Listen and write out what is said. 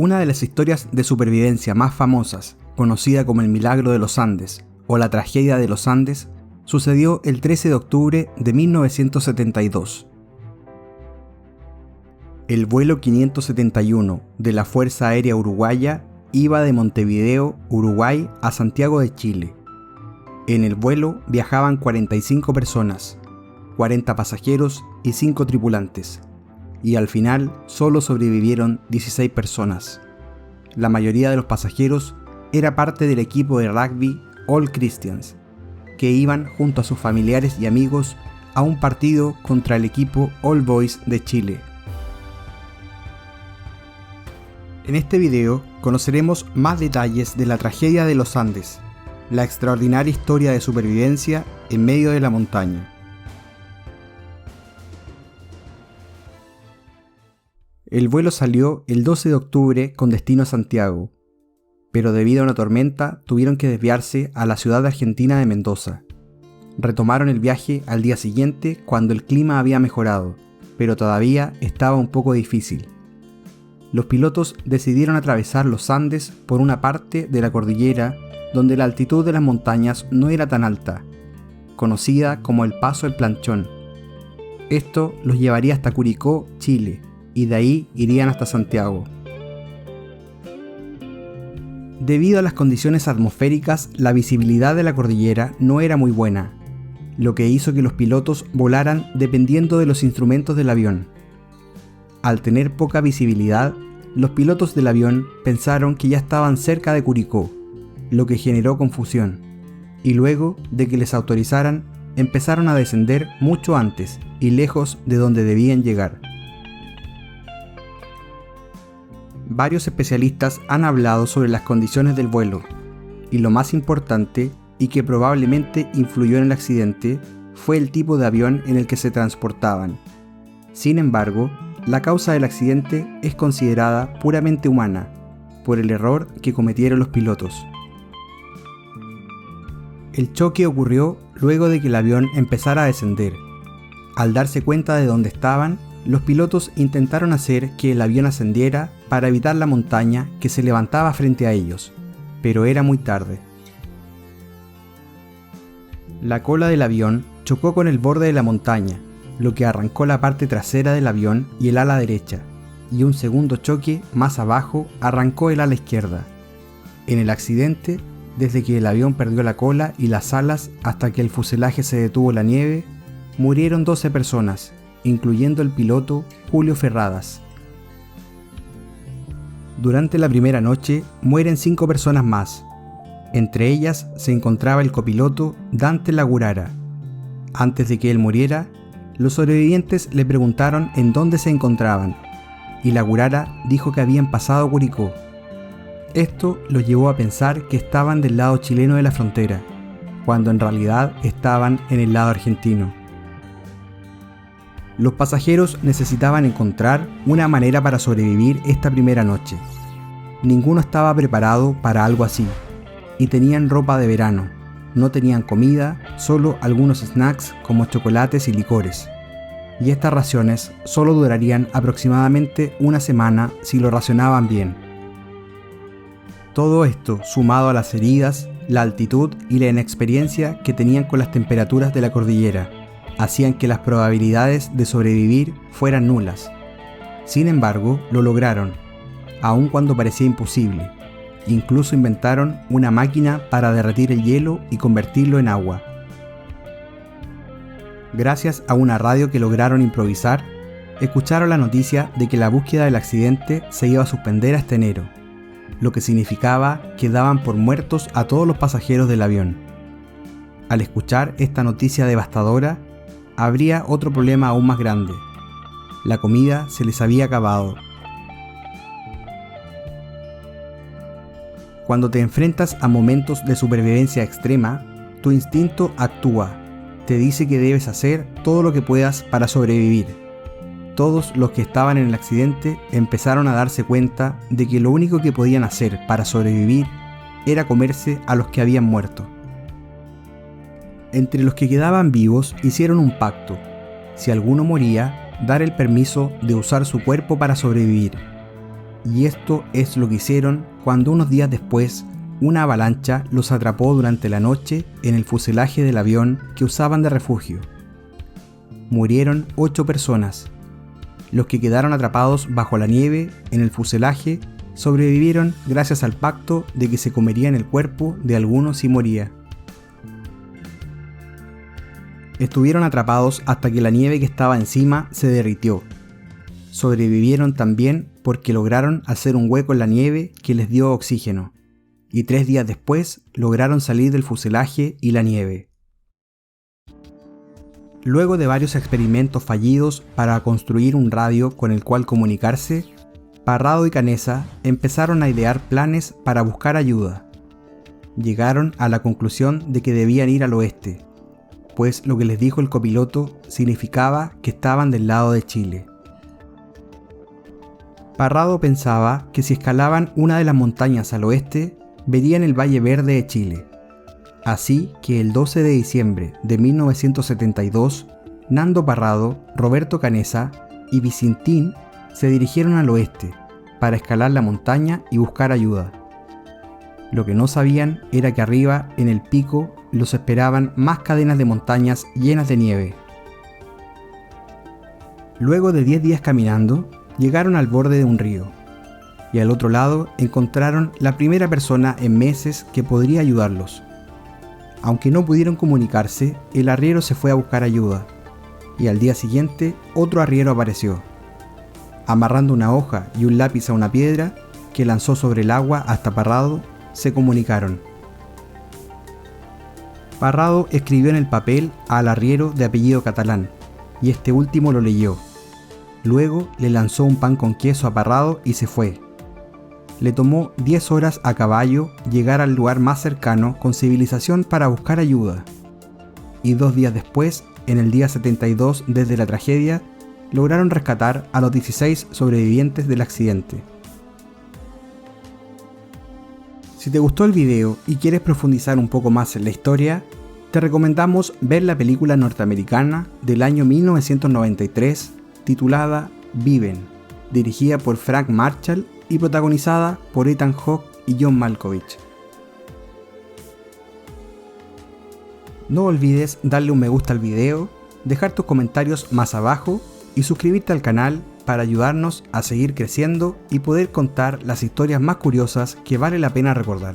Una de las historias de supervivencia más famosas, conocida como el Milagro de los Andes o la Tragedia de los Andes, sucedió el 13 de octubre de 1972. El vuelo 571 de la Fuerza Aérea Uruguaya iba de Montevideo, Uruguay, a Santiago de Chile. En el vuelo viajaban 45 personas, 40 pasajeros y 5 tripulantes, y al final solo sobrevivieron 16 personas. La mayoría de los pasajeros era parte del equipo de rugby All Christians, que iban junto a sus familiares y amigos a un partido contra el equipo All Boys de Chile. En este video conoceremos más detalles de la tragedia de los Andes, la extraordinaria historia de supervivencia en medio de la montaña. El vuelo salió el 12 de octubre con destino a Santiago, pero debido a una tormenta tuvieron que desviarse a la ciudad argentina de Mendoza. Retomaron el viaje al día siguiente cuando el clima había mejorado, pero todavía estaba un poco difícil. Los pilotos decidieron atravesar los Andes por una parte de la cordillera donde la altitud de las montañas no era tan alta, conocida como el Paso El Planchón. Esto los llevaría hasta Curicó, Chile, y de ahí irían hasta Santiago. Debido a las condiciones atmosféricas, la visibilidad de la cordillera no era muy buena, lo que hizo que los pilotos volaran dependiendo de los instrumentos del avión. Al tener poca visibilidad, los pilotos del avión pensaron que ya estaban cerca de Curicó, lo que generó confusión, y luego de que les autorizaran, empezaron a descender mucho antes y lejos de donde debían llegar. Varios especialistas han hablado sobre las condiciones del vuelo, y lo más importante, y que probablemente influyó en el accidente, fue el tipo de avión en el que se transportaban. Sin embargo, la causa del accidente es considerada puramente humana, por el error que cometieron los pilotos. El choque ocurrió luego de que el avión empezara a descender. Al darse cuenta de dónde estaban, los pilotos intentaron hacer que el avión ascendiera para evitar la montaña que se levantaba frente a ellos, pero era muy tarde. La cola del avión chocó con el borde de la montaña, lo que arrancó la parte trasera del avión y el ala derecha, y un segundo choque más abajo arrancó el ala izquierda. En el accidente, desde que el avión perdió la cola y las alas hasta que el fuselaje se detuvo en la nieve, murieron 12 personas, incluyendo el piloto Julio Ferradas. Durante la primera noche mueren 5 personas más. Entre ellas se encontraba el copiloto Dante Lagurara. Antes de que él muriera, los sobrevivientes le preguntaron en dónde se encontraban, y Lagurara dijo que habían pasado a Curicó. Esto los llevó a pensar que estaban del lado chileno de la frontera, cuando en realidad estaban en el lado argentino. Los pasajeros necesitaban encontrar una manera para sobrevivir esta primera noche. Ninguno estaba preparado para algo así, y tenían ropa de verano. No tenían comida, solo algunos snacks como chocolates y licores. Y estas raciones solo durarían aproximadamente una semana si lo racionaban bien. Todo esto, sumado a las heridas, la altitud y la inexperiencia que tenían con las temperaturas de la cordillera, hacían que las probabilidades de sobrevivir fueran nulas. Sin embargo, lo lograron, aun cuando parecía imposible. Incluso inventaron una máquina para derretir el hielo y convertirlo en agua. Gracias a una radio que lograron improvisar, escucharon la noticia de que la búsqueda del accidente se iba a suspender hasta enero, lo que significaba que daban por muertos a todos los pasajeros del avión. Al escuchar esta noticia devastadora, habría otro problema aún más grande. La comida se les había acabado. Cuando te enfrentas a momentos de supervivencia extrema, tu instinto actúa. Te dice que debes hacer todo lo que puedas para sobrevivir. Todos los que estaban en el accidente empezaron a darse cuenta de que lo único que podían hacer para sobrevivir era comerse a los que habían muerto. Entre los que quedaban vivos hicieron un pacto. Si alguno moría, dar el permiso de usar su cuerpo para sobrevivir. y esto es lo que hicieron cuando unos días después una avalancha los atrapó durante la noche en el fuselaje del avión que usaban de refugio. Murieron 8 personas. Los que quedaron atrapados bajo la nieve en el fuselaje sobrevivieron gracias al pacto de que se comerían el cuerpo de alguno si moría. Estuvieron atrapados hasta que la nieve que estaba encima se derritió. Sobrevivieron también porque lograron hacer un hueco en la nieve que les dio oxígeno, y 3 días después lograron salir del fuselaje y la nieve. Luego de varios experimentos fallidos para construir un radio con el cual comunicarse, Parrado y Canessa empezaron a idear planes para buscar ayuda. Llegaron a la conclusión de que debían ir al oeste, pues lo que les dijo el copiloto significaba que estaban del lado de Chile. Parrado pensaba que si escalaban una de las montañas al oeste, verían el Valle Verde de Chile. Así que el 12 de diciembre de 1972, Nando Parrado, Roberto Canessa y Vicentín se dirigieron al oeste para escalar la montaña y buscar ayuda. Lo que no sabían era que arriba, en el pico, los esperaban más cadenas de montañas llenas de nieve. Luego de 10 días caminando, llegaron al borde de un río, y al otro lado encontraron la primera persona en meses que podría ayudarlos. Aunque no pudieron comunicarse, el arriero se fue a buscar ayuda, y al día siguiente otro arriero apareció. Amarrando una hoja y un lápiz a una piedra que lanzó sobre el agua hasta Parrado, se comunicaron. Parrado escribió en el papel al arriero de apellido catalán, y este último lo leyó. Luego le lanzó un pan con queso a Parrado y se fue. Le tomó 10 horas a caballo llegar al lugar más cercano con civilización para buscar ayuda. Y 2 días después, en el día 72 desde la tragedia, lograron rescatar a los 16 sobrevivientes del accidente. Si te gustó el video y quieres profundizar un poco más en la historia, te recomendamos ver la película norteamericana del año 1993 titulada Viven, dirigida por Frank Marshall y protagonizada por Ethan Hawke y John Malkovich. No olvides darle un me gusta al video, dejar tus comentarios más abajo y suscribirte al canal para ayudarnos a seguir creciendo y poder contar las historias más curiosas que vale la pena recordar.